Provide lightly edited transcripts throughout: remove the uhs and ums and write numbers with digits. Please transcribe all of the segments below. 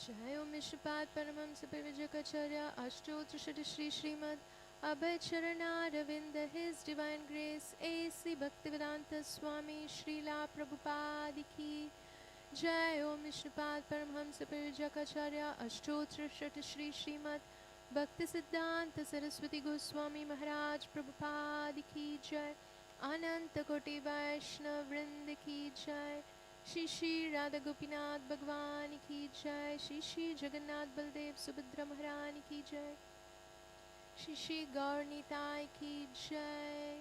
Jai Om Vishnupad Paramhans परिव्राजकाचार्य अष्टोत्तर Shri Shrimad Abhay Charanaravinda His Divine Grace A.C. Bhaktivedanta Swami Srila Prabhupada Ki Jai Om Vishnupad Paramhamsa Parijakacharya Ashtotra Shri Srimad Bhakti Siddhanta Saraswati Goswami Maharaj Prabhupada Ki Jai Ananta Koti Vaishnav Vrinda Ki Jai Shri Shri Radha Gopinath Bhagwan Ki Jai Shri Shri Jagannath Baldev Subhadra Maharani Ki Jai Shri Shri Gaur Nitai Ki Jai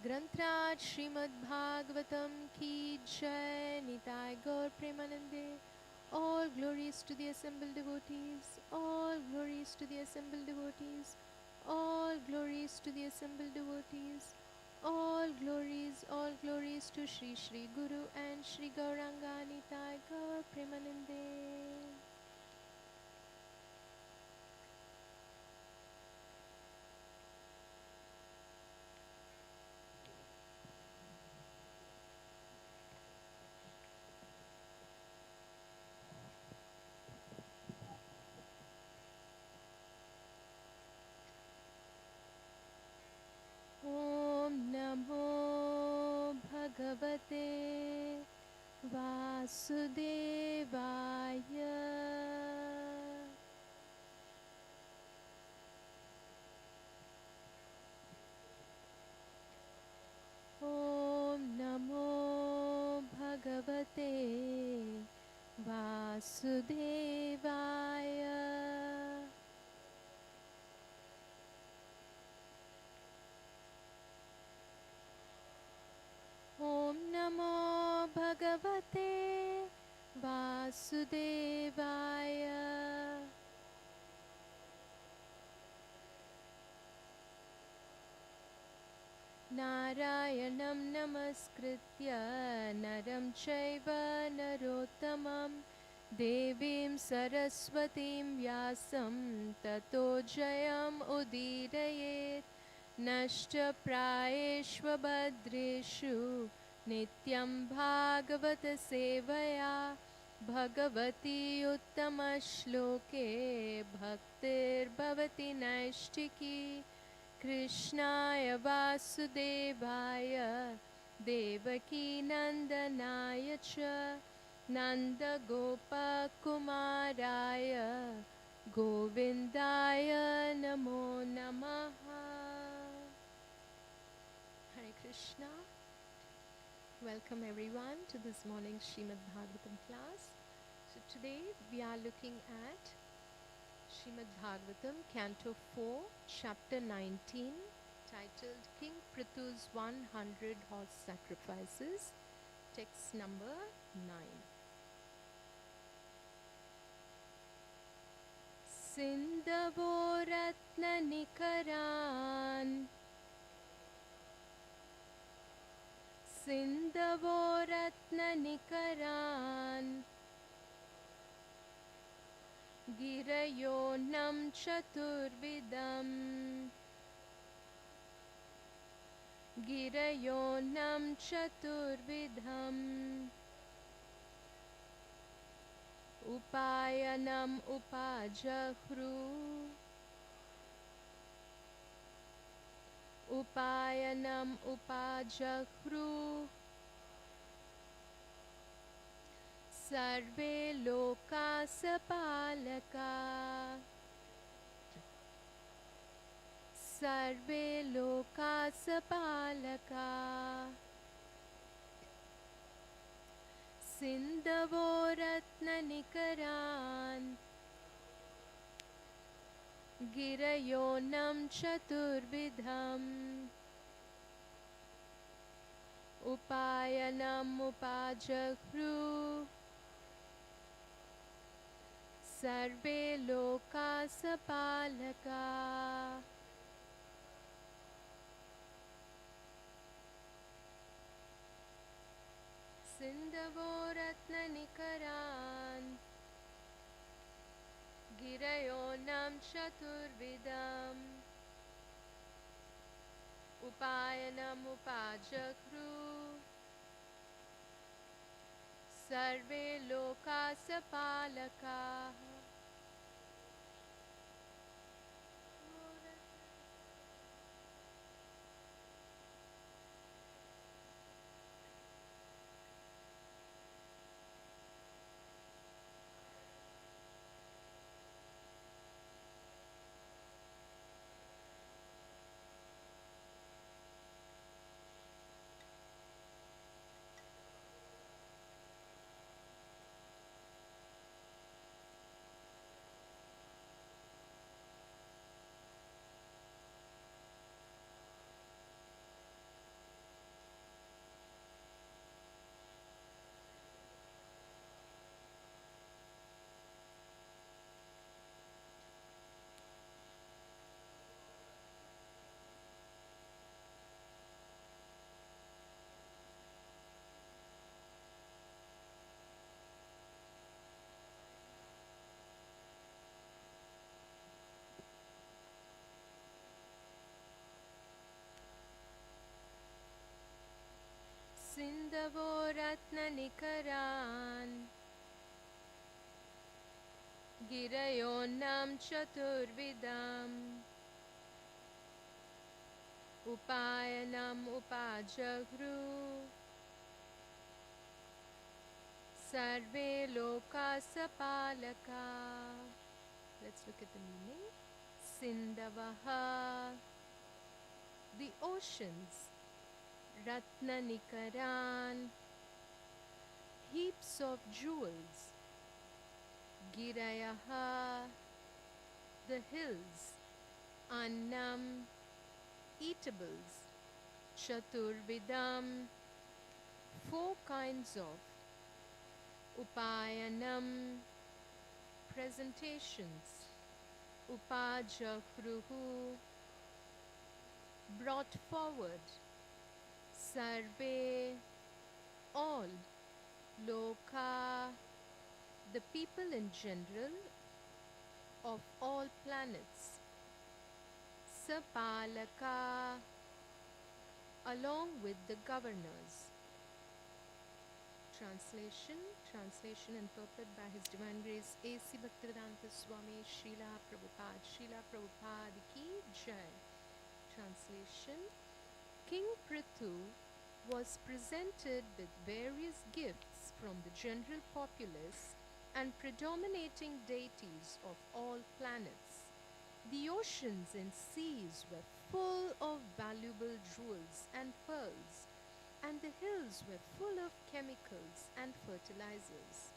Grantraj Srimad Bhagavatam Ki Jai Nitai Gaur Premanande. All glories to the assembled devotees, all glories to the assembled devotees, all glories to the assembled devotees, all glories to Shri Shri Guru and Shri Gauranga Nitai Gaur Premanande. Om Namo Bhagavate Vasudevaya. Om Namo Bhagavate Vasudevaya. Om Namo Bhagavate Vasudevaya. Narayanam Namaskritya Naram Chaiva Narottamam Devim Saraswatim Vyasam Tato Jayam Udirayet Nashta Praeshva Badreshu Nityam Bhagavata Sevaya Bhagavati Uttama Shloke Bhaktir Bhavati Naishtiki Krishnaya Vasudevaya Devaki Nandanaya Cha Nanda Gopa Kumaraya Govindaya Namo Namaha. Hare Krishna. Welcome everyone to this morning's Srimad Bhagavatam class. So today we are looking at Srimad Bhagavatam, Canto 4, Chapter 19, titled King Prithu's 100 Horse Sacrifices, text number 9. Sindavo Ratna Nikaran Sindavo Ratna Nikaran Girayonam Chaturvidam Girayonam Chaturvidham Upayanam Upajahru Upayanam Upajahru Sarve Loka Sapalaka Sarve Loka Sapalaka Sindavo Ratna Nikaran Girayonam Chaturvidham Upayanam Upajahru Sarve Loka Sapalaka. Sindavo Ratna Nikaran Girayonam Chaturvidam Upayanam Upajahru Sarve Loka Sapalaka. Ratnanikaran Girayonam Chaturvidam Upayanam Upajagru Sarve Lokasapalaka. Let's look at the meaning. Sindavaha, the oceans. Ratnanikaran, heaps of jewels. Girayaha, the hills. Annam, eatables. Chaturvidam, 4 kinds of. Upayanam, presentations. Upajahruhu, brought forward. Sarve, all. Loka, the people in general of all planets. Sapalaka, along with the governors. Translation and purport by His Divine Grace A.C. Bhaktivedanta Swami Srila Prabhupada Ki Jai. Translation. King Prithu was presented with various gifts from the general populace and predominating deities of all planets. The oceans and seas were full of valuable jewels and pearls, and the hills were full of chemicals and fertilizers.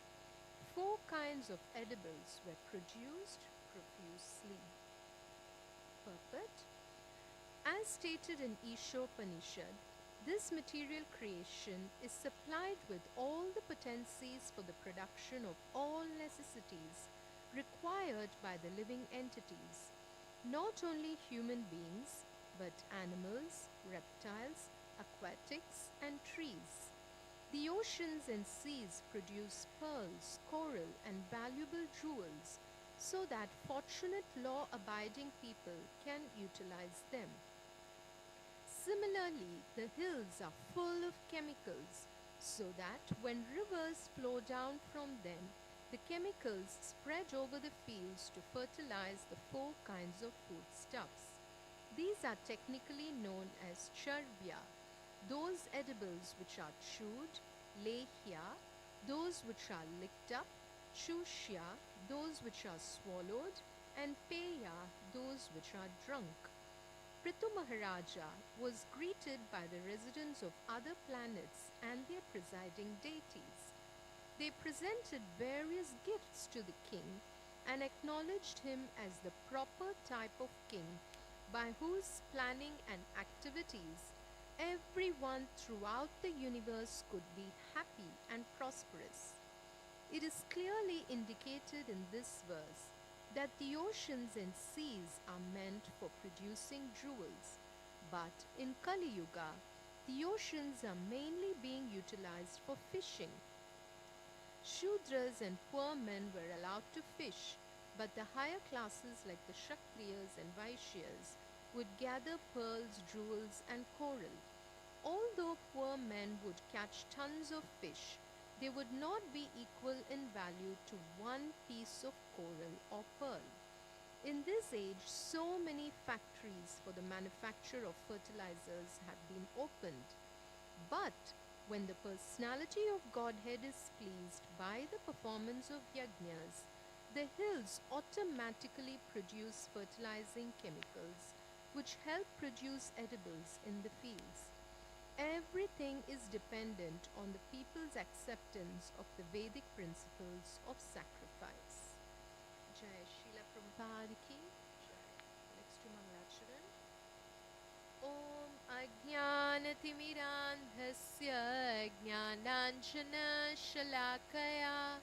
4 kinds of edibles were produced profusely. Purport. As stated in Ishopanishad, this material creation is supplied with all the potencies for the production of all necessities required by the living entities, not only human beings, but animals, reptiles, aquatics, and trees. The oceans and seas produce pearls, coral, and valuable jewels so that fortunate law-abiding people can utilize them. Similarly, the hills are full of chemicals so that when rivers flow down from them, the chemicals spread over the fields to fertilize the 4 kinds of foodstuffs. These are technically known as charvya, those edibles which are chewed, lehya, those which are licked up, chushya, those which are swallowed, and peya, those which are drunk. Prithu Maharaja was greeted by the residents of other planets and their presiding deities. They presented various gifts to the king and acknowledged him as the proper type of king by whose planning and activities everyone throughout the universe could be happy and prosperous. It is clearly indicated in this verse that the oceans and seas are meant for producing jewels, but in Kali Yuga, the oceans are mainly being utilized for fishing. Shudras and poor men were allowed to fish, but the higher classes like the Kshatriyas and Vaishyas would gather pearls, jewels, and coral. Although poor men would catch tons of fish, they would not be equal in value to 1 piece of coral or pearl. In this age, so many factories for the manufacture of fertilizers have been opened. But when the personality of Godhead is pleased by the performance of yajnas, the hills automatically produce fertilizing chemicals which help produce edibles in the fields. Everything is dependent on the people's acceptance of the Vedic principles of sacrifice. Jai Srila Prabhupada Ki Jai. Next to Mangalacharan. Om Ajnanatimirandhasya Jnananjana Shalakaya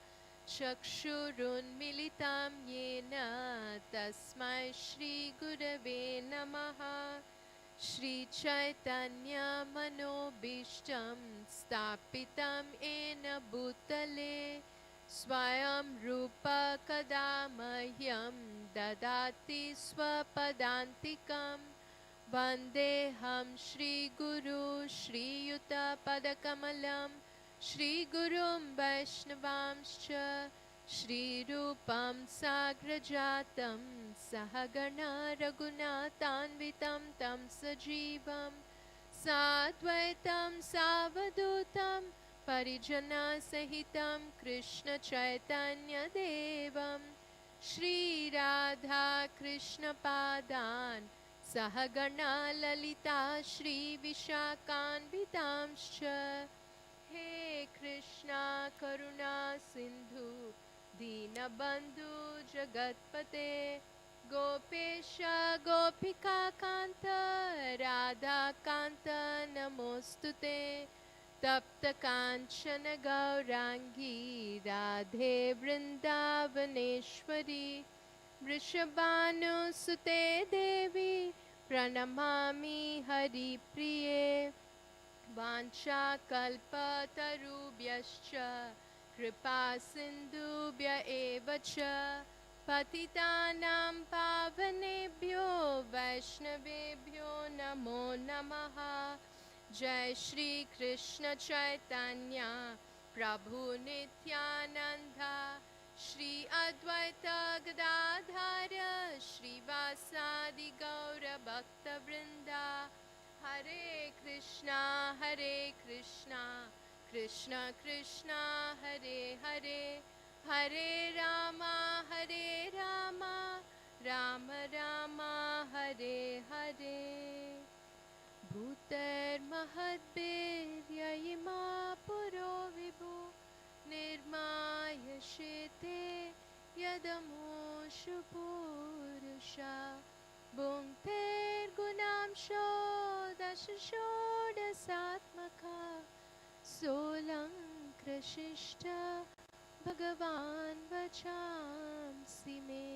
Chakshurunmilitam Yena Tasmai Shri Gurave Namaha. Shri Chaitanya Manobishtam Stapitam Ena Bhutale Swayam Rupa Kadamahyam Dadati Swapadantikam Vandeham Shri Guru Shri Yuta Padakamalam Shri Gurum Vaishnavamscha Shri Rupam Sagrajatam Sahagana Raghunatanvitam Tam Sajivam Sadvaitam Savadutam Parijana Sahitam Krishna Chaitanya Devam Shri Radha Krishna Padan Sahagana Lalita Shri Vishakanvitamscha He Krishna Karuna Sindhu Dinabandhu Jagatpate Gopesha Gopika Kanta Radha Kanta Namostute Tapta Kanchana Gaurangi Radhe Vrindavaneshwari Vrishabhanu Sute Devi Pranamami Hari Priye Vancha kalpa tarubhyascha kripa sindhubhya evacha patitanam pavanebhyo vaishnavebhyo namo namaha Jai Shri Krishna Chaitanya Prabhu Nityananda Shri Advaita Gadadhara Shri Vasadi Gaura Bhakta Vrinda Hare Krishna, Krishna Krishna, Hare Hare, Hare Rama, Rama Rama, Hare Hare. Bhuter Mahadbir Yayima Puro Vibhu Nirmaya Shete Yadamo Shupurusha Bhungter Gunam Shodashoda Satmaka Solang Krishishta Bhagavan Vachamsi Me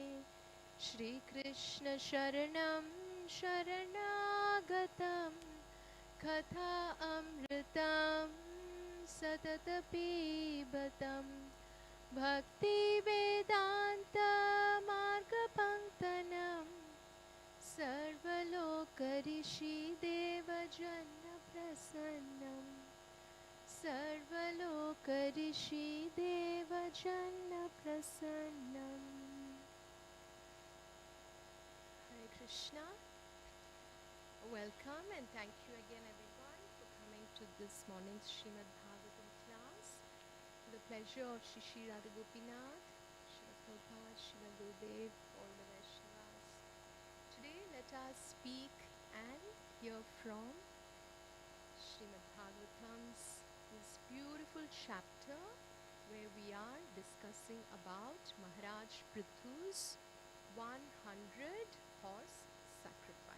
Shri Krishna Sharanam Sharanagatam Katha Amritam Satata Pibatam Bhakti Vedanta Marga Panktanam Sarvalokarishi Deva Janna Prasannam Sarvalokarishi Deva Janna Prasannam. Hare Krishna. Welcome and thank you again everyone for coming to this morning's Srimad Bhagavatam class. For the pleasure of Shri Shri Radha Gopinath, Srila Prabhupada, Srila Gurudev, all the Vaishnavas. Today let us speak and hear from Srimad Bhagavatam's this beautiful chapter where we are discussing about Maharaj Prithu's 100 horse sacrifice.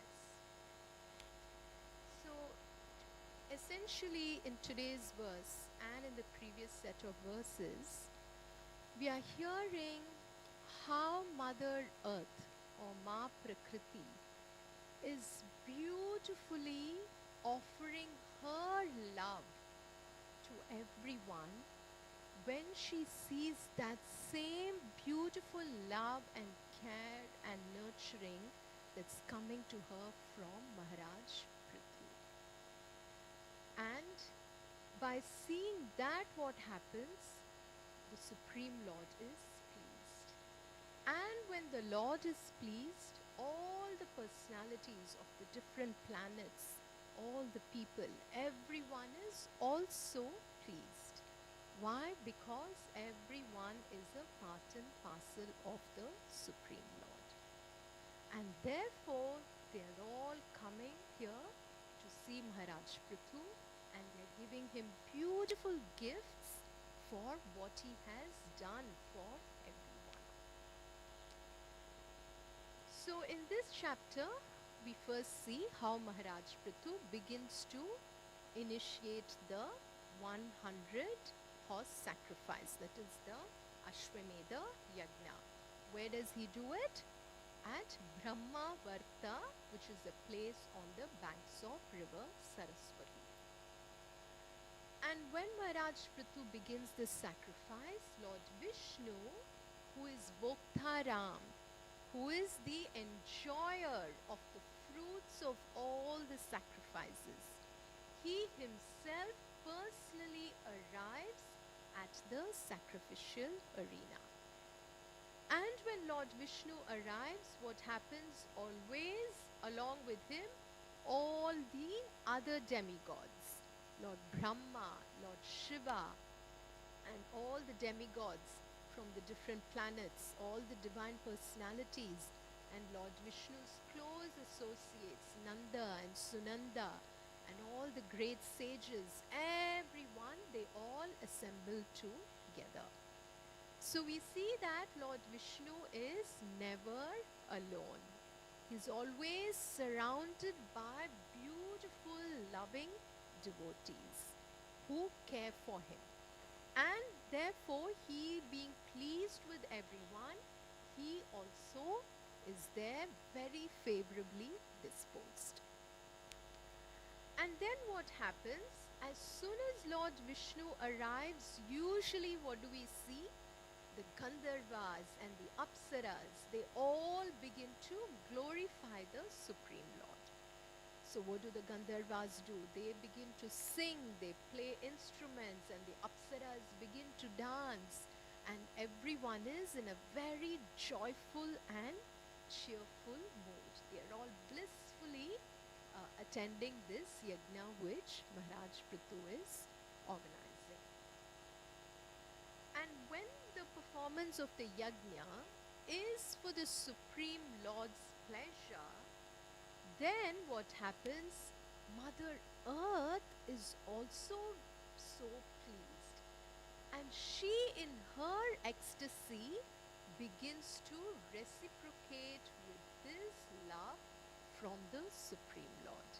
So essentially in today's verse and in the previous set of verses, we are hearing how Mother Earth or Ma Prakriti is beautifully offering her love to everyone when she sees that same beautiful love and care and nurturing that's coming to her from Maharaj Prithu. And by seeing that what happens, the Supreme Lord is pleased. And when the Lord is pleased, all the personalities of the different planets, all the people, everyone is also pleased. Why? Because everyone is a part and parcel of the Supreme Lord. And therefore, they are all coming here to see Maharaj Prithu and they are giving him beautiful gifts for what he has done for everyone. So in this chapter, we first see how Maharaj Prithu begins to initiate the 100 horse sacrifice, that is the Ashwamedha Yagna. Where does he do it? At Brahmavarta, which is a place on the banks of river Saraswati. And when Maharaj Prithu begins this sacrifice, Lord Vishnu, who is Bhoktaram, who is the enjoyer of the fruits of all the sacrifices, he himself personally arrives at the sacrificial arena. And when Lord Vishnu arrives, what happens? Always along with him, all the other demigods, Lord Brahma, Lord Shiva, and all the demigods from the different planets, all the divine personalities, and Lord Vishnu's close associates, Nanda and Sunanda, and all the great sages, everyone, they all assemble together. So we see that Lord Vishnu is never alone. He's always surrounded by beautiful, loving devotees who care for him. And therefore, he being pleased with everyone, he also is there very favorably disposed. And then what happens? As soon as Lord Vishnu arrives, usually what do we see? The Gandharvas and the Apsaras, they all begin to glorify the Supreme Lord. So what do the Gandharvas do? They begin to sing, they play instruments, and the Apsaras begin to dance. And everyone is in a very joyful and cheerful mood. They are all blissfully attending this yajna which Maharaj Prithu is organizing. And when the performance of the yajna is for the Supreme Lord's pleasure, then what happens? Mother Earth is also so pleased, and she in her ecstasy begins to reciprocate with this love from the Supreme Lord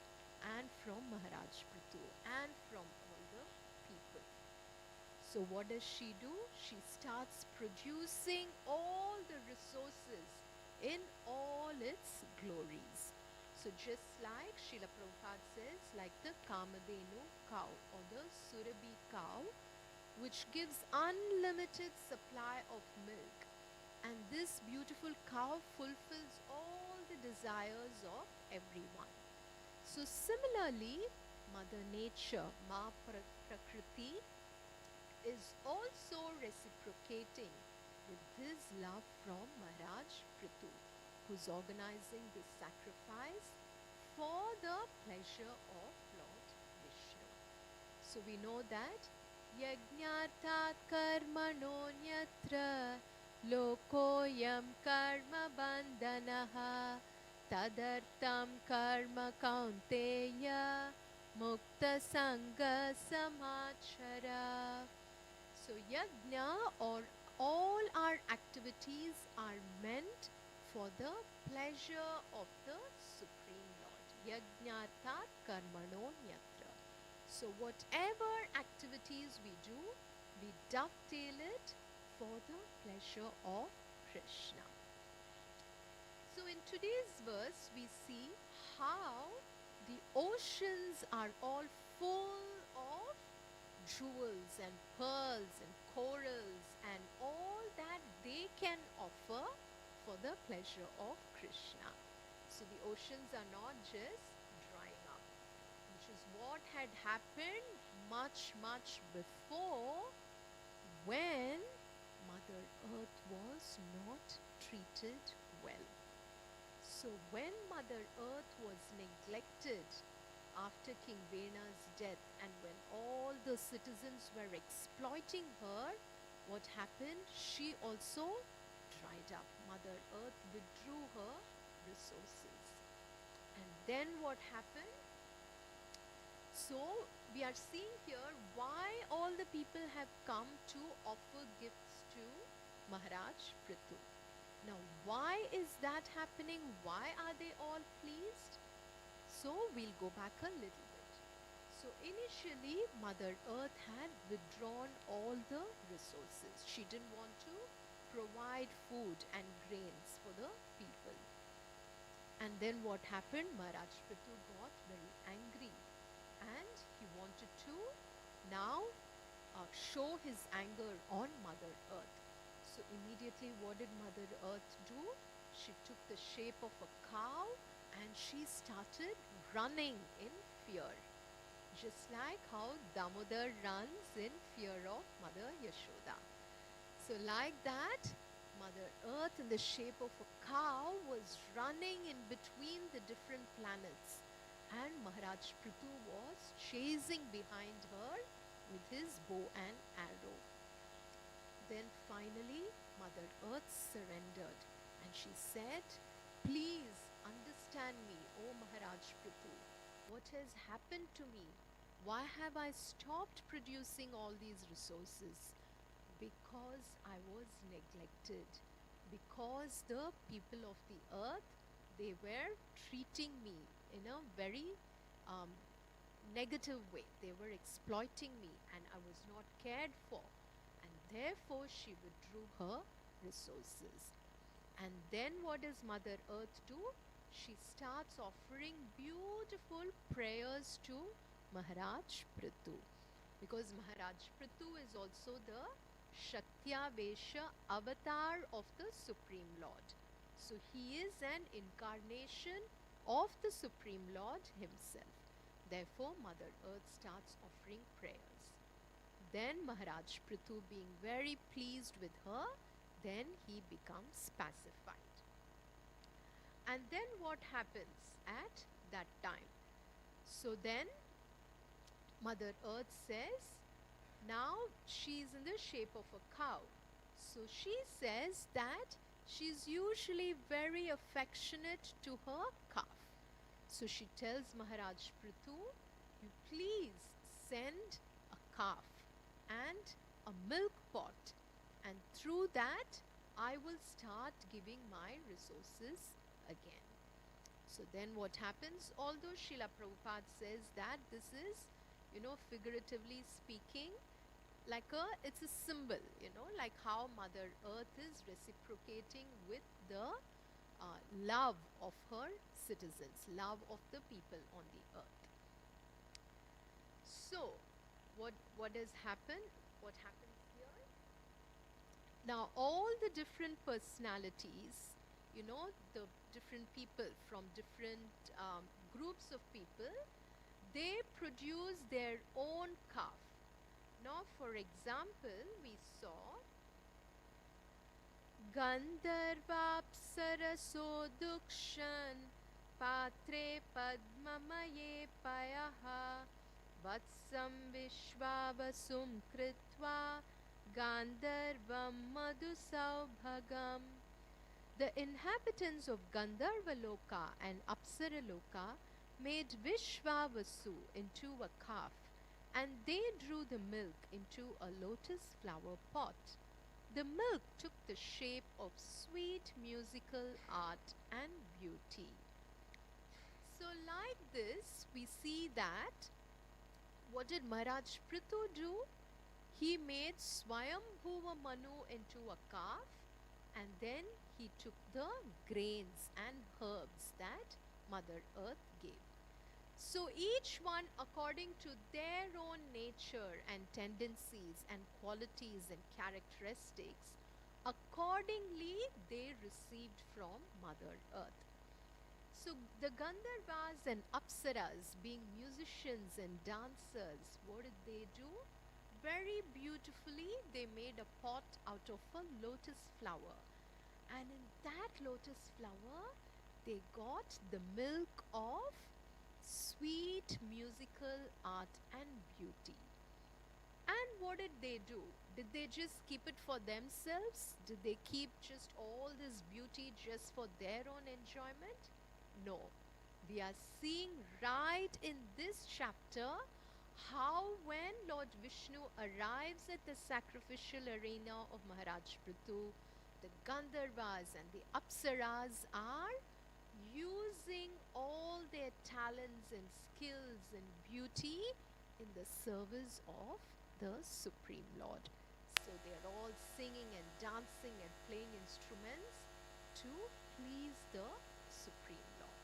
and from Maharaj Prithu and from all the people. So what does she do? She starts producing all the resources in all its glories. So just like Srila Prabhupada says, like the Kamadhenu cow or the Surabhi cow, which gives unlimited supply of milk. And this beautiful cow fulfills all the desires of everyone. So similarly, Mother Nature, Ma Prakriti, is also reciprocating with this love from Maharaj Prithu, who's organizing this sacrifice for the pleasure of Lord Vishnu. So we know that Yajnarthat karmanonyatra lokoyam karma bandhanaha tadartam karma kaunteya mukta sangha samachara. So yajna, or all our activities, are meant for the pleasure of the Supreme Lord. Yajnarthat karmanonyatra. So whatever activities we do, we dovetail it for the pleasure of Krishna. So in today's verse, we see how the oceans are all full of jewels and pearls and corals and all that they can offer for the pleasure of Krishna. So the oceans are not just drying up, which is what had happened much before, when Mother Earth was not treated well. So when Mother Earth was neglected after King Vena's death, and when all the citizens were exploiting her, what happened? She also dried up. Mother Earth withdrew her resources. And then what happened? So we are seeing here why all the people have come to offer gifts to Maharaj Prithu. Now why is that happening? Why are they all pleased? So we'll go back a little bit. So initially Mother Earth had withdrawn all the resources. She didn't want to provide food and grains for the people. And then what happened? Maharaj Prithu got very angry, and he wanted to now show his anger on Mother Earth. So immediately what did Mother Earth do? She took the shape of a cow and she started running in fear. just like how Damodar runs in fear of Mother Yashoda. So like that, Mother Earth in the shape of a cow was running in between the different planets, and Maharaj Prithu was chasing behind her with his bow and arrow. Then finally, Mother Earth surrendered and she said, "Please understand me, O Maharaj Prithu. What has happened to me? Why have I stopped producing all these resources? Because I was neglected. Because the people of the earth, they were treating me in a very um, negative way. They were exploiting me and I was not cared for. And therefore she withdrew her resources." And then what does Mother Earth do? She starts offering beautiful prayers to Maharaj Prithu. Because Maharaj Prithu is also the Shatyavesha avatar of the Supreme Lord. So he is an incarnation of the Supreme Lord himself. Therefore, Mother Earth starts offering prayers. Then Maharaj Prithu, being very pleased with her, then he becomes pacified. And then what happens at that time? So then Mother Earth says, now she's in the shape of a cow. So she says that she's usually very affectionate to her calf. So she tells Maharaj Prithu, you please send a calf and a milk pot, and through that I will start giving my resources again. So then what happens? Although Srila Prabhupada says that this is, figuratively speaking, it's a symbol, like how Mother Earth is reciprocating with the love of her citizens, love of the people on the earth. So, what has happened? What happens here? Now, all the different personalities, the different people from different groups of people, they produce their own calf. Now, for example, we saw Gandharvapsaraso dukshan patre padmamaye payaha vatsam vishvavasum kritva Gandharvam madhusaubhagam. The inhabitants of Gandharvaloka and Apsaraloka made Vishvavasu into a calf, and they drew the milk into a lotus flower pot. The milk took the shape of sweet musical art and beauty. So like this, we see that what did Maharaj Prithu do? He made Swayambhuva Manu into a calf, and then he took the grains and herbs that Mother Earth gave. So each one according to their own nature and tendencies and qualities and characteristics, accordingly they received from Mother Earth. So the Gandharvas and Apsaras, being musicians and dancers, what did they do? Very beautifully they made a pot out of a lotus flower, and in that lotus flower they got the milk of sweet musical art and beauty. And what did they do? Did they just keep it for themselves? Did they keep just all this beauty just for their own enjoyment? No. We are seeing right in this chapter how when Lord Vishnu arrives at the sacrificial arena of Maharaj Prithu, the Gandharvas and the Apsaras are using all their talents and skills and beauty in the service of the Supreme Lord. So they are all singing and dancing and playing instruments to please the Supreme Lord.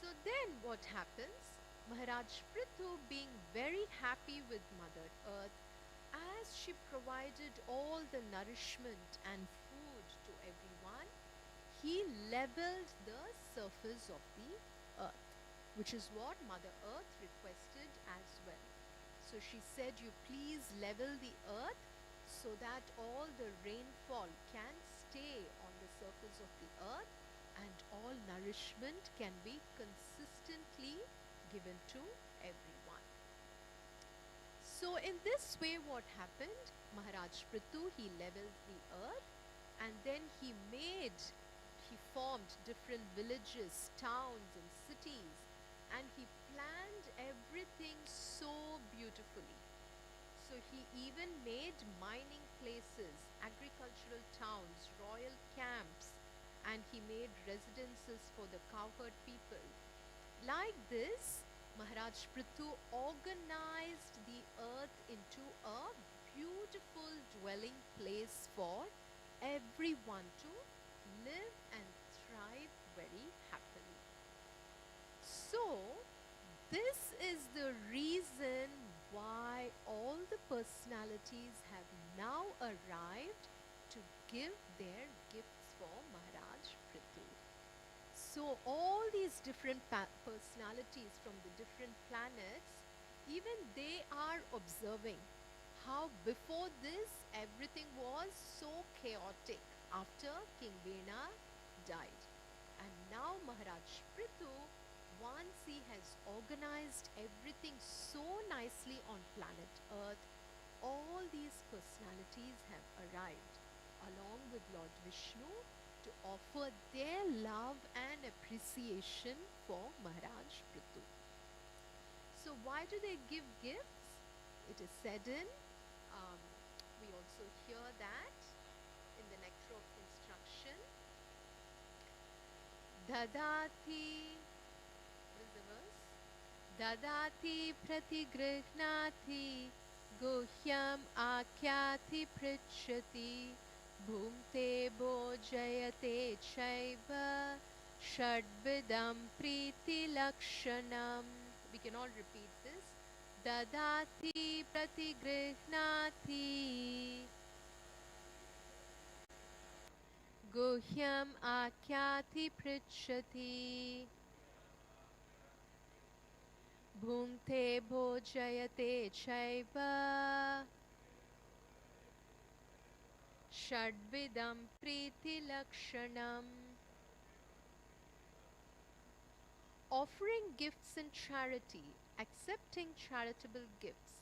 So then what happens? Maharaj Prithu, being very happy with Mother Earth, as she provided all the nourishment and food to everyone, he leveled the surface of the earth. which is what Mother Earth requested as well. So she said, you please level the earth so that all the rainfall can stay on the surface of the earth and all nourishment can be consistently given to everyone. So in this way what happened? Maharaj Prithu, he leveled the earth and then he formed different villages, towns and cities, and he planned everything so beautifully. So he even made mining places, agricultural towns, royal camps, and he made residences for the cowherd people. Like this, Maharaj Prithu organized the earth into a beautiful dwelling place for everyone to live and thrive very happily. So, this is the reason why all the personalities have now arrived to give their gifts for Maharaj Prithu. So all these different personalities from the different planets, even they are observing how before this everything was so chaotic after King Vena died. And now Maharaj Prithu, once he has organized everything so nicely on planet Earth, all these personalities have arrived along with Lord Vishnu to offer their love and appreciation for Maharaj Prithu. So why do they give gifts? It is said in, we also hear that in the Nectar of Instruction, Dadati, what is the verse? Dadati pratigrhnati guhyam akyati pritchati bhumte bhojayate chaiva shadvidam priti lakshanam. We can all repeat this. Dadati pratigrhnati guhyam akyati pritchati Bhunte bhojayate chaiva Shadvidam priti lakshanam. Offering gifts in charity, accepting charitable gifts,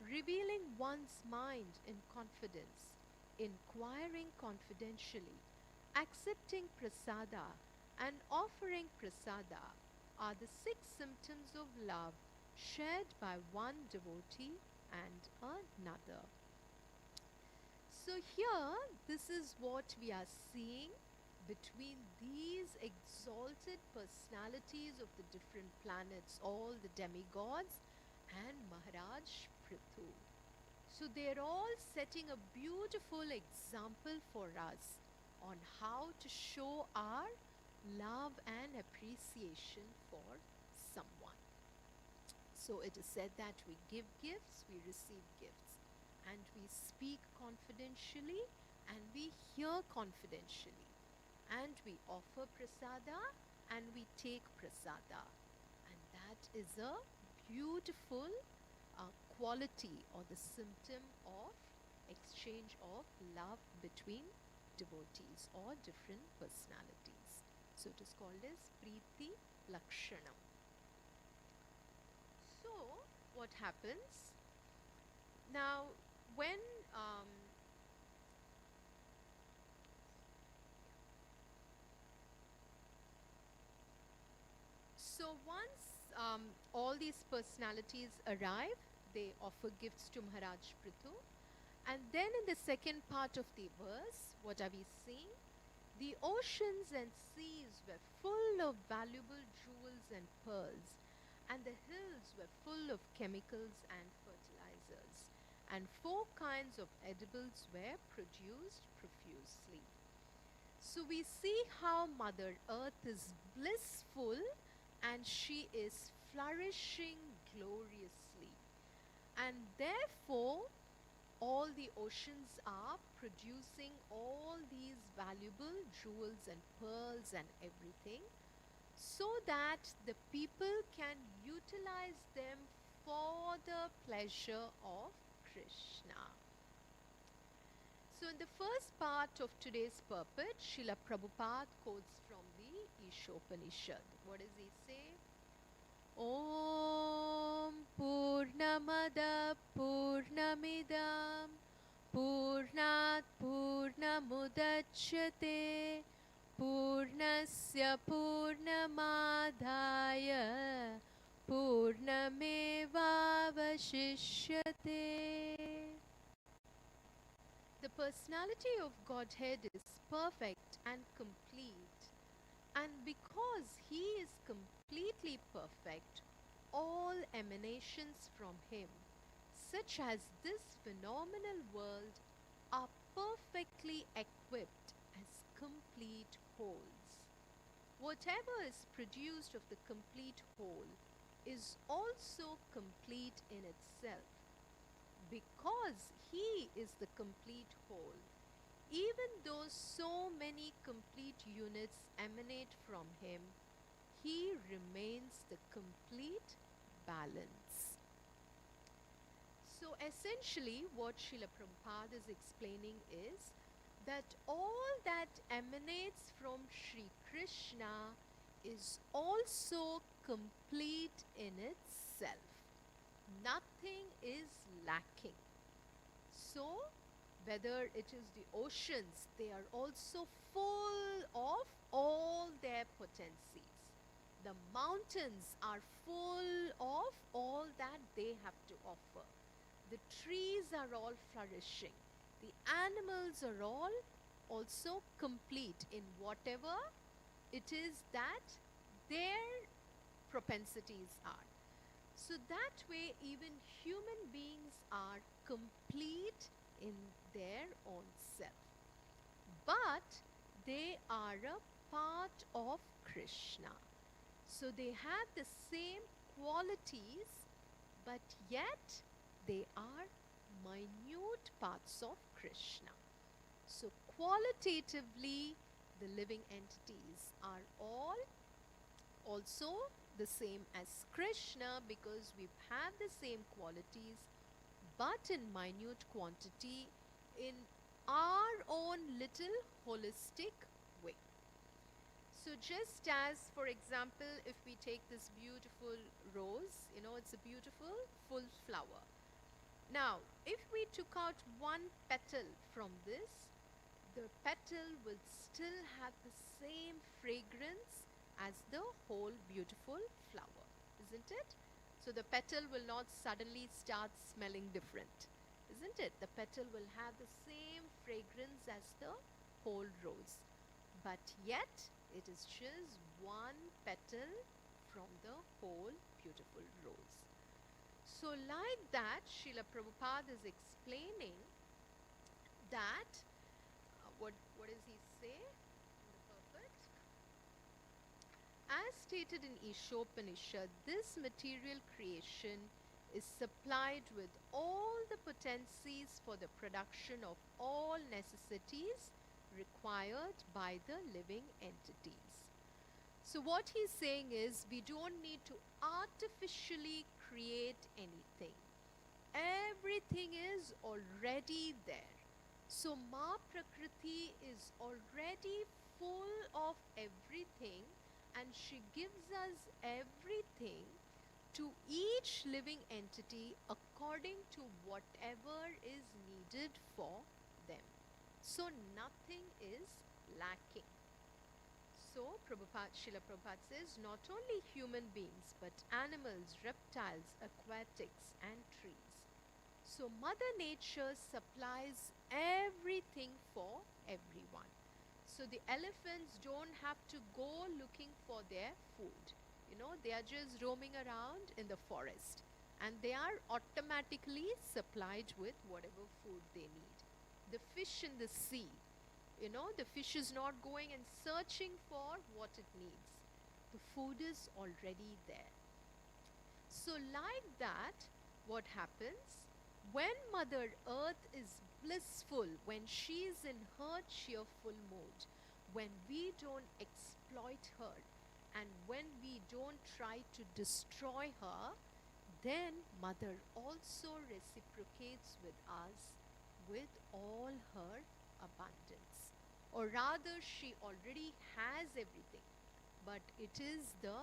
revealing one's mind in confidence, inquiring confidentially, accepting prasada, and offering prasada are the 6 symptoms of love shared by one devotee and another. So, here, this is what we are seeing between these exalted personalities of the different planets, all the demigods, and Maharaj Prithu. So, they're all setting a beautiful example for us on how to show our love and appreciation for someone. So it is said that we give gifts, we receive gifts, and we speak confidentially, and we hear confidentially, and we offer prasada, and we take prasada. And that is a beautiful quality or the symptom of exchange of love between devotees or different personalities. So it is called as Preeti Lakshanam. So, what happens now when once all these personalities arrive, they offer gifts to Maharaj Prithu, and then in the second part of the verse, what are we seeing? The oceans and seas were full of valuable jewels and pearls, and the hills were full of chemicals and fertilizers, and 4 kinds of edibles were produced profusely. So we see how Mother Earth is blissful and she is flourishing gloriously. And therefore, all the oceans are producing all these valuable jewels and pearls and everything. so that the people can utilize them for the pleasure of Krishna. So, in the first part of today's purport, Srila Prabhupada quotes from the Ishopanishad. What does he say? Om Purnamada Purnamidam Purnat Purnamudachyate Purnasya Purnamadhaya Purnamevavashishyate. The personality of Godhead is perfect and complete, and because He is completely perfect, all emanations from Him, such as this phenomenal world, are perfectly equipped as complete wholes. Whatever is produced of the complete whole is also complete in itself. Because He is the complete whole, even though so many complete units emanate from Him, He remains the complete balance. So essentially, what Srila Prabhupada is explaining is that all that emanates from Sri Krishna is also complete in itself. Nothing is lacking. So, whether it is the oceans, they are also full of all their potencies. The mountains are full of all that they have to offer. The trees are all flourishing. The animals are all also complete in whatever it is that their propensities are. So that way, even human beings are complete in their own self. But they are a part of Krishna. So they have the same qualities, but yet they are minute parts of Krishna. So qualitatively, the living entities are all also the same as Krishna, because we have the same qualities but in minute quantity in our own little holistic way. So just as, for example, if we take this beautiful rose, it's a beautiful full flower. Now, if we took out one petal from this, the petal will still have the same fragrance as the whole beautiful flower, isn't it? So the petal will not suddenly start smelling different, isn't it? The petal will have the same fragrance as the whole rose, but yet it is just one petal from the whole beautiful rose. So like that, Srila Prabhupada is explaining that what does he say in the purport? As stated in Ishopanishad, this material creation is supplied with all the potencies for the production of all necessities required by the living entities. So what he's saying is, we don't need to artificially create anything. Everything is already there. So Ma Prakriti is already full of everything, and she gives us everything to each living entity according to whatever is needed for them. So nothing is lacking. So Srila Prabhupada says, not only human beings but animals, reptiles, aquatics and trees. So Mother Nature supplies everything for everyone. So the elephants don't have to go looking for their food. They are just roaming around in the forest, and they are automatically supplied with whatever food they need. The fish in the sea, the fish is not going and searching for what it needs. The food is already there. So like that, what happens? When Mother Earth is blissful, when she is in her cheerful mood, when we don't exploit her, And when we don't try to destroy her, then Mother also reciprocates with us with all her abundance. Or rather, she already has everything, but it is the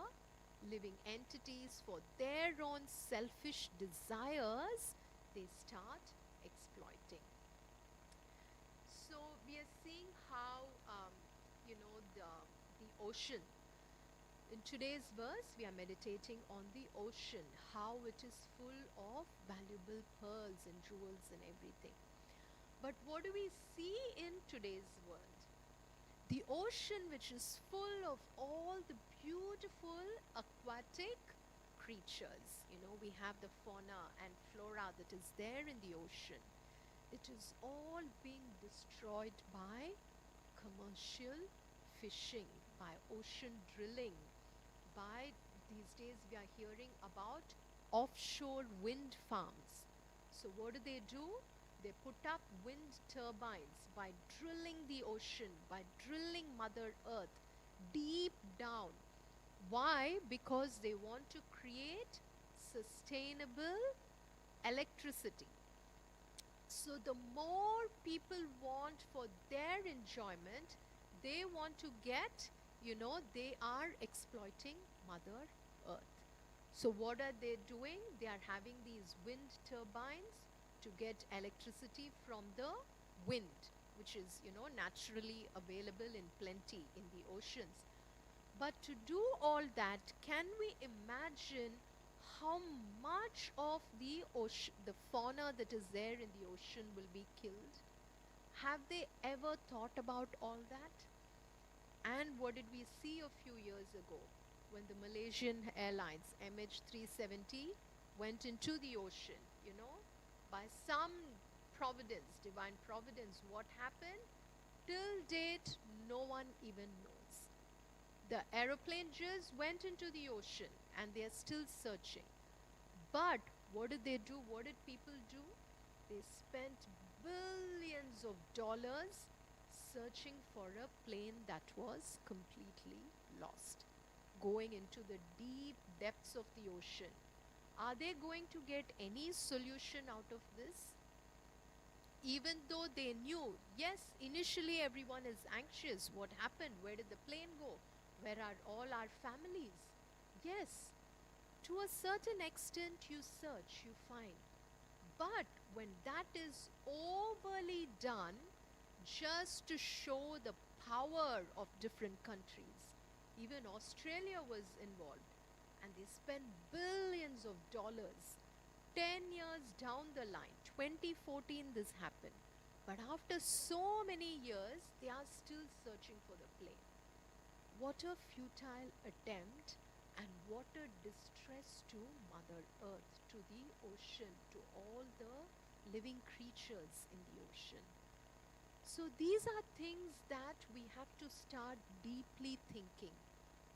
living entities for their own selfish desires they start exploiting. So we are seeing how the ocean. In today's verse, we are meditating on the ocean, how it is full of valuable pearls and jewels and everything. But what do we see in today's world? The ocean, which is full of all the beautiful aquatic creatures. We have the fauna and flora that is there in the ocean. It is all being destroyed by commercial fishing, by ocean drilling, by these days we are hearing about offshore wind farms. So, what do? They put up wind turbines by drilling the ocean, by drilling Mother Earth deep down. Why? Because they want to create sustainable electricity. So, the more people want for their enjoyment, they want to get, they are exploiting Mother Earth. So, what are they doing? They are having these wind turbines to get electricity from the wind, which is, naturally available in plenty in the oceans. But to do all that, can we imagine how much of the ocean, the fauna that is there in the ocean will be killed? Have they ever thought about all that? And what did we see a few years ago when the Malaysian Airlines MH370 went into the ocean? By some providence, divine providence, what happened? Till date, no one even knows. The aeroplane just went into the ocean and they are still searching. But what did they do? What did people do? They spent billions of dollars searching for a plane that was completely lost, going into the deep depths of the ocean. Are they going to get any solution out of this? Even though they knew, yes, initially everyone is anxious. What happened? Where did the plane go? Where are all our families? Yes, to a certain extent, you search, you find. But when that is overly done, just to show the power of different countries, even Australia was involved, and they spent billions of dollars. 10 years down the line, 2014, this happened. But after so many years, they are still searching for the plane. What a futile attempt, and what a distress to Mother Earth, to the ocean, to all the living creatures in the ocean. So, these are things that we have to start deeply thinking,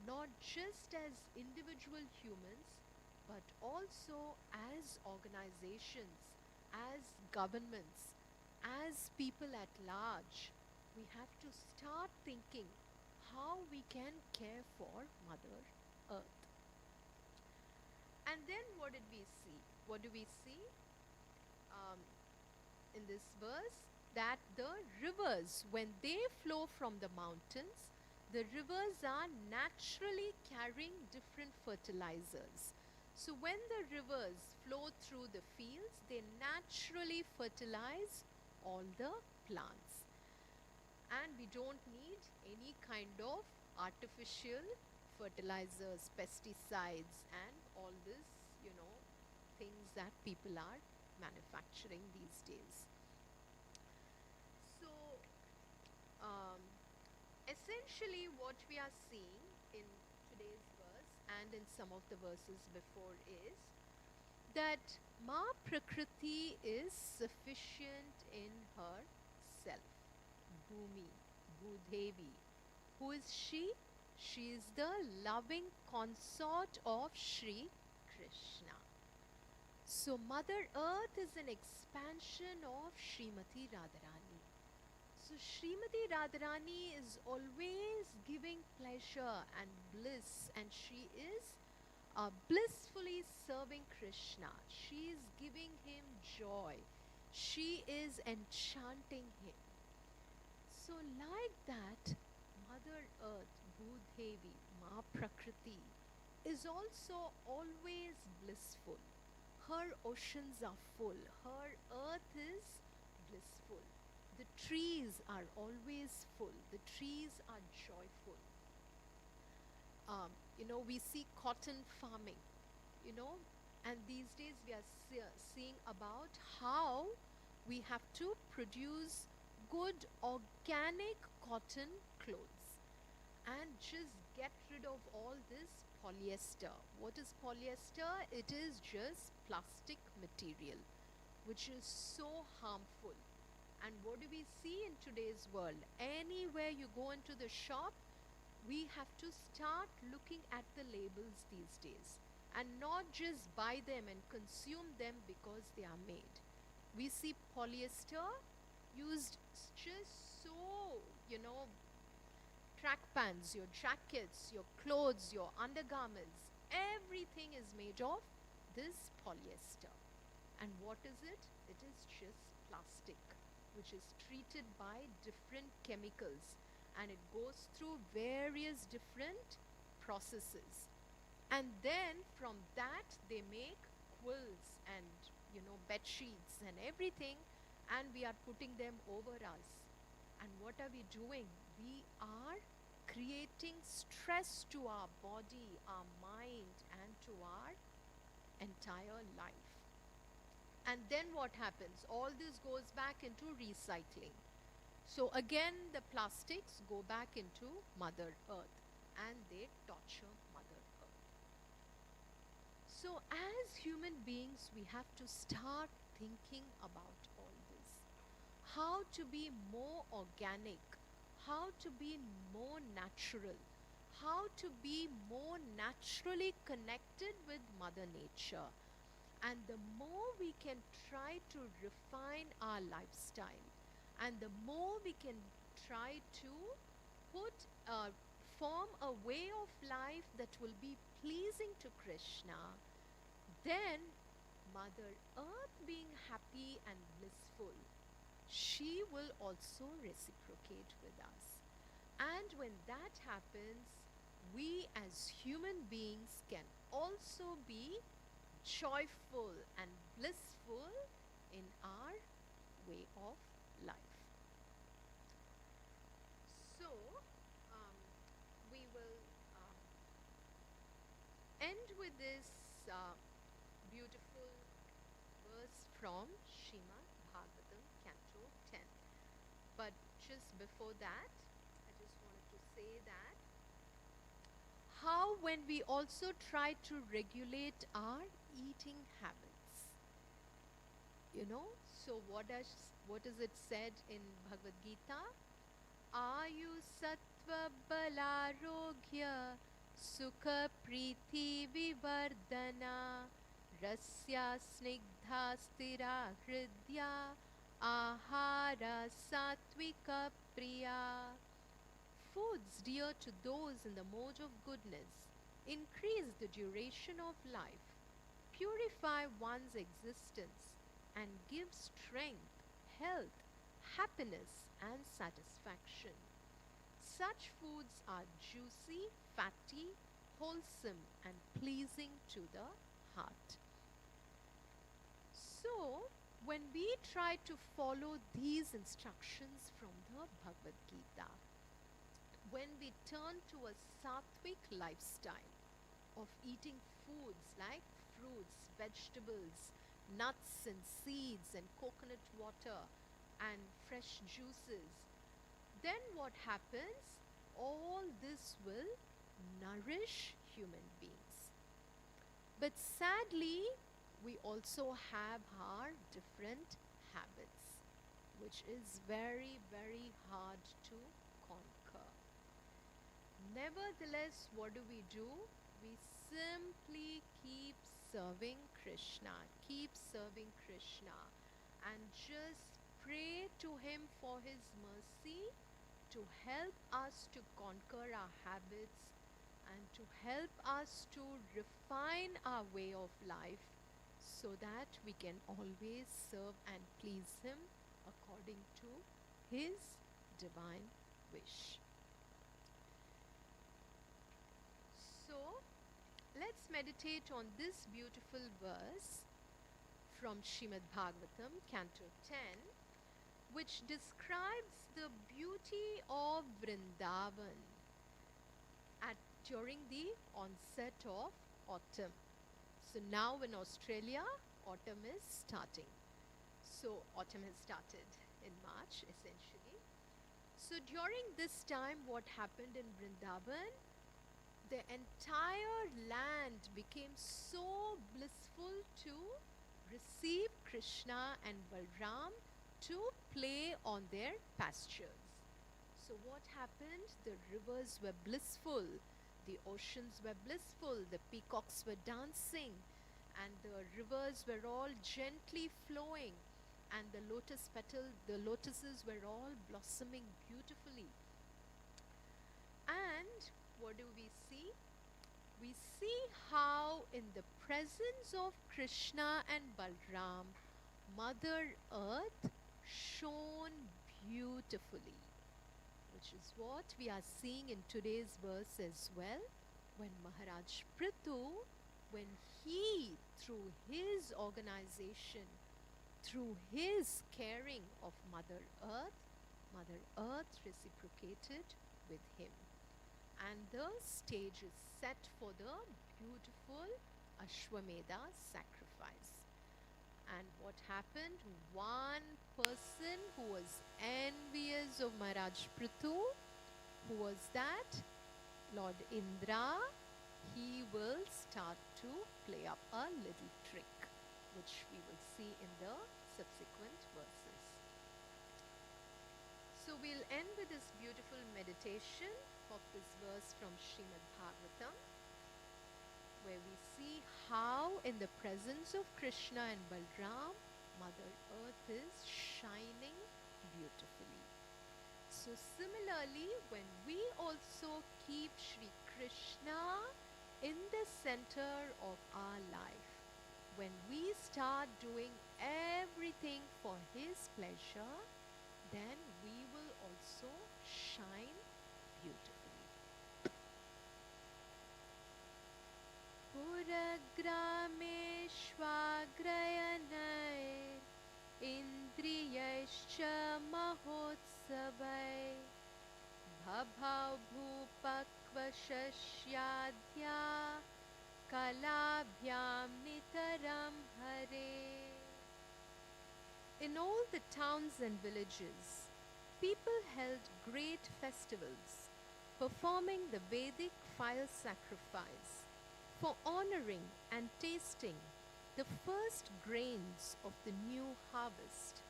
not just as individual humans, but also as organizations, as governments, as people at large. We have to start thinking how we can care for Mother Earth. And then what did we see? What do we see um, in this verse? That the rivers, when they flow from the mountains, the rivers are naturally carrying different fertilizers. So when the rivers flow through the fields, they naturally fertilize all the plants. And we don't need any kind of artificial fertilizers, pesticides, and all this, things that people are manufacturing these days. So, um, essentially, what we are seeing in today's verse and in some of the verses before is that Ma Prakriti is sufficient in herself. Bhumi, Bhudevi. Who is she? She is the loving consort of Sri Krishna. So, Mother Earth is an expansion of Srimati Radharani. So Srimati Radharani is always giving pleasure and bliss, and she is blissfully serving Krishna. She is giving him joy. She is enchanting him. So, like that, Mother Earth, Bhudevi, Ma Prakriti, is also always blissful. Her oceans are full, her earth is blissful. The trees are always full, the trees are joyful. We see cotton farming, you know, and these days we are seeing about how we have to produce good organic cotton clothes and just get rid of all this polyester. What is polyester? It is just plastic material which is so harmful. And what do we see in today's world? Anywhere you go into the shop, we have to start looking at the labels these days and not just buy them and consume them because they are made. We see polyester used just so, track pants, your jackets, your clothes, your undergarments, everything is made of this polyester. And what is it? It is just plastic, which is treated by different chemicals, and it goes through various different processes. And then from that, they make quilts and, bed sheets and everything, and we are putting them over us. And what are we doing? We are creating stress to our body, our mind, and to our entire life. And then what happens? All this goes back into recycling. So again, the plastics go back into Mother Earth and they torture Mother Earth. So as human beings, we have to start thinking about all this. How to be more organic, how to be more natural, how to be more naturally connected with Mother Nature. And the more we can try to refine our lifestyle, and the more we can try to put form a way of life that will be pleasing to Krishna, then Mother Earth being happy and blissful, she will also reciprocate with us. And when that happens, we as human beings can also be joyful and blissful in our way of life. So, we will end with this beautiful verse from Srimad Bhagavatam, Canto 10. But just before that, I just wanted to say that how when we also try to regulate our eating habits, so what is it said in Bhagavad Gita? Ayu sattva balarogya sukha priti vivardana rasya snigdha stira hridya ahara satvika priya. Foods dear to those in the mode of goodness increase the duration of life, purify one's existence, and give strength, health, happiness, and satisfaction. Such foods are juicy, fatty, wholesome, and pleasing to the heart. So, when we try to follow these instructions from the Bhagavad Gita, when we turn to a sattvic lifestyle of eating foods like fruits, vegetables, nuts and seeds and coconut water and fresh juices, then what happens? All this will nourish human beings. But sadly, we also have our different habits, which is very, very hard to conquer. Nevertheless, what do? We simply keep serving Krishna, and just pray to Him for His mercy to help us to conquer our habits and to help us to refine our way of life so that we can always serve and please Him according to His divine wish. So, let's meditate on this beautiful verse from Srimad Bhagavatam, Canto 10, which describes the beauty of Vrindavan during the onset of autumn. So now in Australia, autumn is starting. So autumn has started in March essentially. So during this time, what happened in Vrindavan? The entire land became so blissful to receive Krishna and Balram to play on their pastures. So what happened? The rivers were blissful, the oceans were blissful, the peacocks were dancing, and the rivers were all gently flowing, and the lotuses were all blossoming beautifully. And what do we see? We see how in the presence of Krishna and Balram, Mother Earth shone beautifully, which is what we are seeing in today's verse as well, when Maharaj Prithu, when he, through his organization, through his caring of Mother Earth reciprocated with him. And the stage is set for the beautiful Ashwamedha sacrifice. And what happened? One person who was envious of Maharaj Prithu, who was that? Lord Indra. He will start to play up a little trick, which we will see in the subsequent verses. So we'll end with this beautiful meditation of this verse from Srimad Bhagavatam, where we see how in the presence of Krishna and Balram, Mother Earth is shining beautifully. So similarly, when we also keep Shri Krishna in the center of our life, when we start doing everything for His pleasure, then we will also shine beautifully. Puragrameshvagrayanai Indriyaischa Mahotsavai Bhabhav Bhupakvashashyadhya Kalabhyam Nitaram Hare. In all the towns and villages, people held great festivals, performing the Vedic fire sacrifice for honoring and tasting the first grains of the new harvest,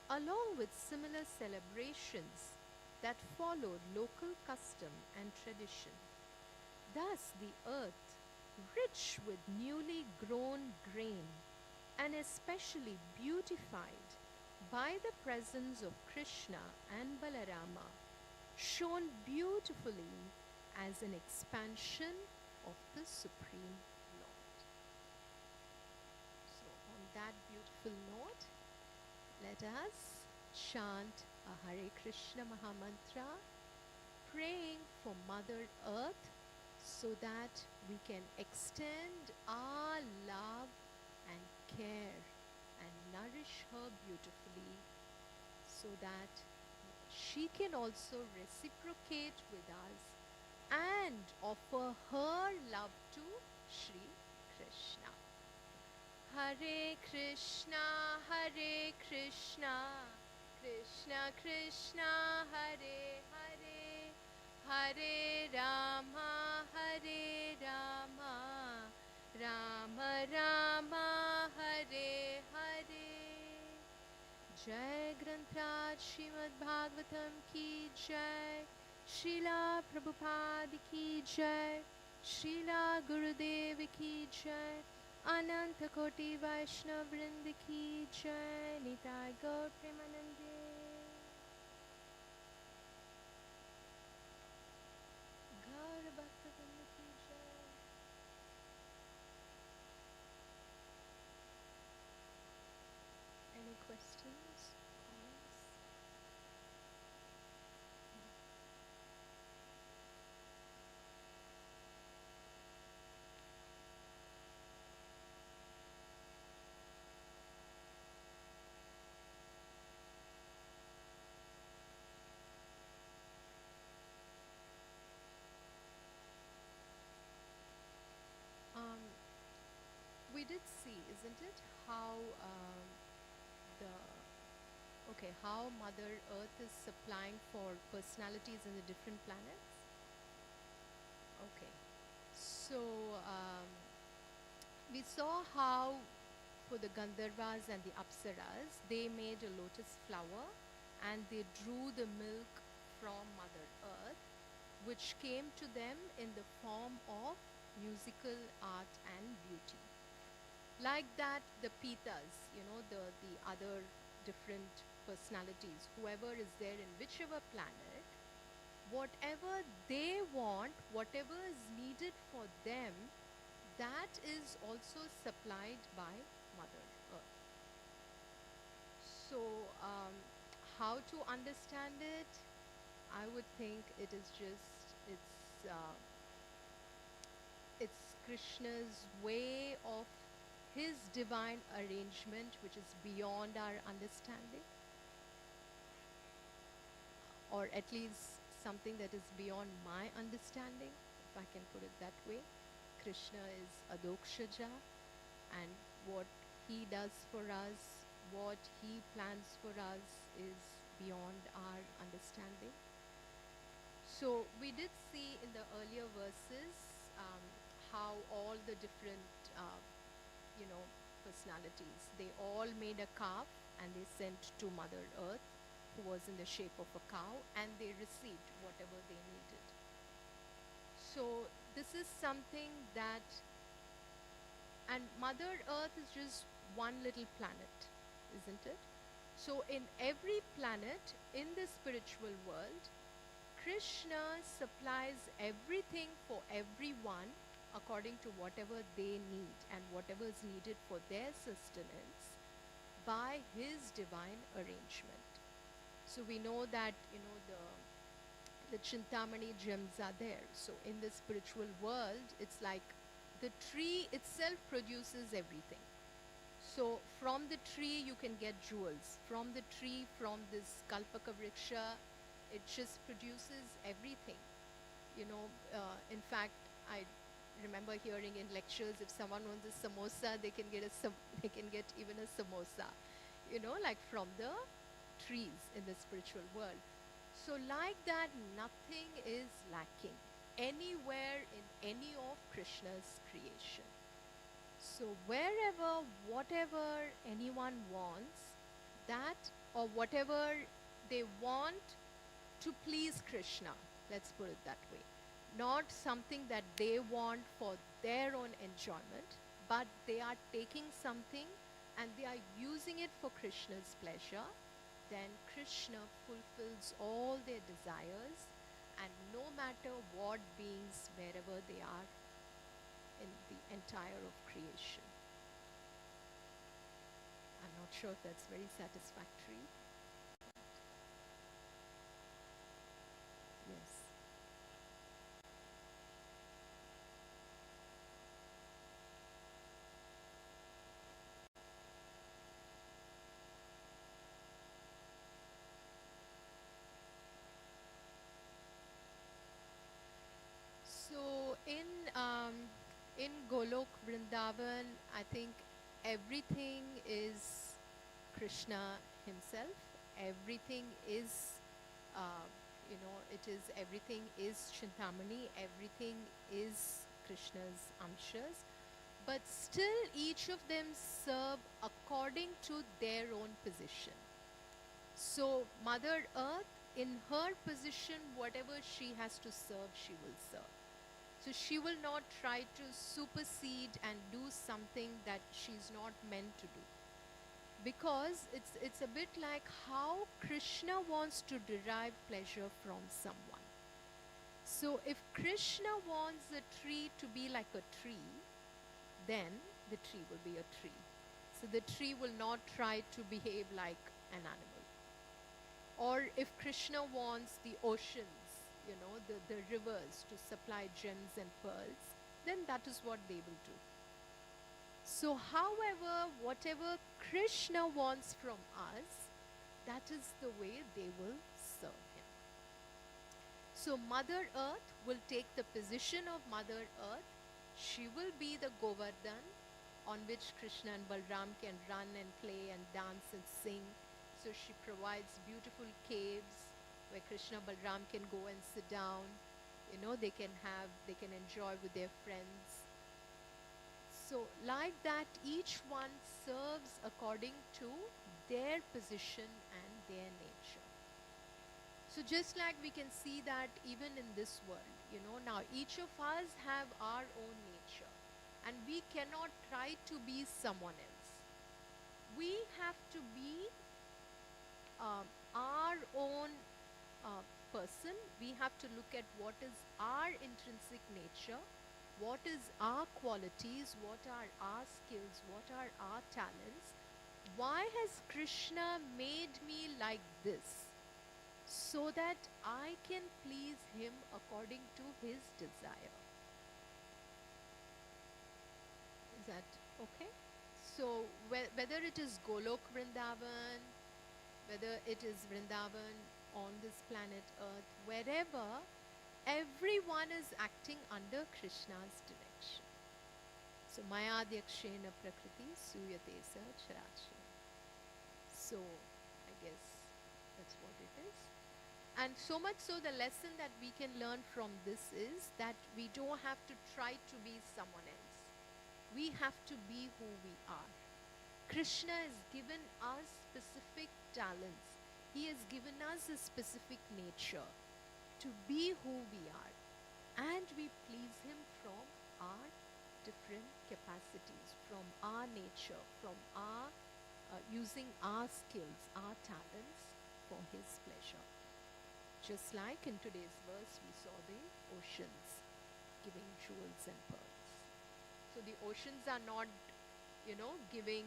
along with similar celebrations that followed local custom and tradition. Thus the earth, rich with newly grown grain, and especially beautified by the presence of Krishna and Balarama, shone beautifully as an expansion of the Supreme Lord. So on that beautiful note, let us chant a Hare Krishna Mahamantra, praying for Mother Earth so that we can extend our love and care and nourish her beautifully, so that she can also reciprocate with us and offer her love to Shri Krishna. Hare Krishna, Hare Krishna, Krishna Krishna, Hare Hare, Hare Rama, Hare Rama, Rama Rama, Hare Hare. Jai Granth Srimad Bhagavatam ki jai, Srila Prabhupada ki jai, Srila Gurudev ki jai, Ananta Koti Vaishnava Vrinda ki jai, Nitai Gaur Premanandi did see, isn't it, how the how Mother Earth is supplying for personalities in the different planets. Okay, so um, we saw how for the Gandharvas and the Apsaras, they made a lotus flower and they drew the milk from Mother Earth, which came to them in the form of musical art and beauty. Like that, the Pitas, the other different personalities, whoever is there in whichever planet, whatever they want, whatever is needed for them, that is also supplied by Mother Earth. So, how to understand it? I would think it is just it's Krishna's way of his divine arrangement, which is beyond our understanding, or at least something that is beyond my understanding, if I can put it that way. Krishna is Adokshaja, and what he does for us, what he plans for us, is beyond our understanding. So we did see in the earlier verses how all the different, personalities, they all made a calf and they sent to Mother Earth, who was in the shape of a cow, and they received whatever they needed. So this is something that, and Mother Earth is just one little planet, isn't it? So in every planet in the spiritual world, Krishna supplies everything for everyone according to whatever they need and whatever is needed for their sustenance by his divine arrangement. So we know that, the Chintamani gems are there. So in the spiritual world, it's like the tree itself produces everything. So from the tree you can get jewels. From the tree, from this Kalpaka Vriksha, it just produces everything. In fact, I remember hearing in lectures, if someone wants a samosa, they can get they can get even a samosa, like from the trees in the spiritual world. So like that, nothing is lacking anywhere in any of Krishna's creation. So wherever, whatever anyone wants, that, or whatever they want to please Krishna, let's put it that way. Not something that they want for their own enjoyment, but they are taking something and they are using it for Krishna's pleasure, then Krishna fulfills all their desires, and no matter what beings, wherever they are in the entire of creation. I'm not sure if that's very satisfactory. Yes. So in Golok Vrindavan, I think everything is Krishna himself. Everything is, it is, everything is Chintamani. Everything is Krishna's amshas. But still, each of them serve according to their own position. So Mother Earth, in her position, whatever she has to serve, she will serve. So she will not try to supersede and do something that she's not meant to do. Because it's a bit like how Krishna wants to derive pleasure from someone. So if Krishna wants the tree to be like a tree, then the tree will be a tree. So the tree will not try to behave like an animal. Or if Krishna wants the oceans, the rivers to supply gems and pearls, then that is what they will do. So however, whatever Krishna wants from us, that is the way they will serve him. So Mother Earth will take the position of Mother Earth. She will be the Govardhan on which Krishna and Balram can run and play and dance and sing. So she provides beautiful caves where Krishna Balram can go and sit down. They can enjoy with their friends. So, like that, each one serves according to their position and their nature. So, just like we can see that even in this world, now each of us have our own nature, and we cannot try to be someone else. We have to be our own person. We have to look at what is our intrinsic nature, what is our qualities, what are our skills, what are our talents. Why has Krishna made me like this? So that I can please him according to his desire. Is that okay? So whether it is Golok Vrindavan, whether it is Vrindavan on this planet Earth, wherever, everyone is acting under Krishna's direction. So Mayadhyakshena Prakriti Suyate Sa Charachara. So I guess that's what it is. And so much so, the lesson that we can learn from this is that we don't have to try to be someone else. We have to be who we are. Krishna has given us specific talents. He has given us a specific nature to be who we are. And we please him from our different capacities, from our nature, from our using our skills, our talents for his pleasure. Just like in today's verse, we saw the oceans giving jewels and pearls. So the oceans are not, giving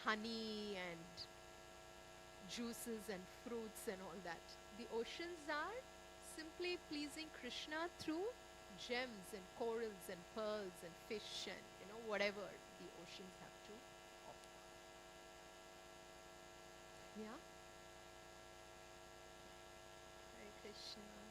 honey and juices and fruits and all that. The oceans are simply pleasing Krishna through gems and corals and pearls and fish and, whatever the oceans have to offer. Yeah? Hare Krishna.